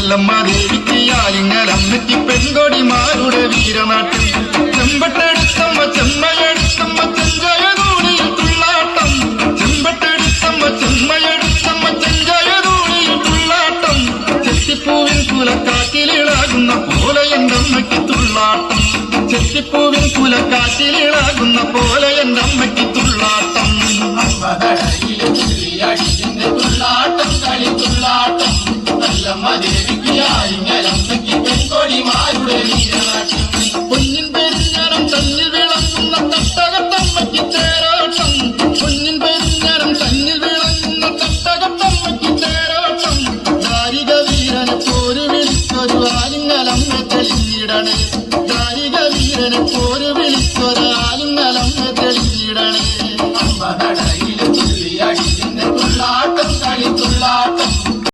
ചെല്ലമ്മ ദേവിക്ക് ആലിങ്ങലമ്മയ്ക്ക് പെൺകൊടിമാരുടെ വീരനാട്ടം ചെമ്പട്ടെടുത്തമ്മ ചെമ്മയെടുത്തമ്മ ചെഞ്ചയതൂണിയിൽ തുള്ളാട്ടം ചെമ്പട്ടെടുത്തമ്മ ചെമ്മയെടുത്തമ്മ ചെഞ്ചയതൂണിയിൽ തുള്ളാട്ടം ചെത്തിപ്പൂവിൻ കുലക്കാറ്റിലിളാകുന്ന പോലെ എൻ്റെ അമ്മയ്ക്ക് തുള്ളാട്ടം ചെത്തിപ്പൂവിൻ കുലക്കാറ്റിലിളാകുന്ന പോലെ എൻ്റെ അമ്മയ്ക്ക് തുള്ളാട്ടം തുള്ളാട്ടം കളി തുള്ളാട്ടം നല്ലമ്മ ദേവിക്ക് ആലിങ്ങലമ്മയ്ക്ക് പെൺകൊടിമാരുടെ വീരനാട്ടം പൊന്നിൻ പെരിഞ്ഞാനം തന്നിൽ വിളങ്ങുന്ന തട്ടകത്തമ്മയ്ക്ക് തേരോട്ടം പൊന്നിൻ പെരിഞ്ഞാനം തന്നിൽ വിളങ്ങുന്ന തട്ടകത്തമ്മയ്ക്ക് തേരോട്ടം ദാരിക വീരനെ പോരു വിളിച്ചൊരു ആലിങ്ങലമ്മ തെളിഞ്ഞിടണേ ദാരിക വീരനെ പോരു വിളിച്ചൊരു ആലിങ്ങലമ്മ തെളിഞ്ഞിടണേ അമ്മ നടയിലെ തുള്ളിയടിന്റെ തുള്ളാട്ടം കളി തുള്ളാട്ടം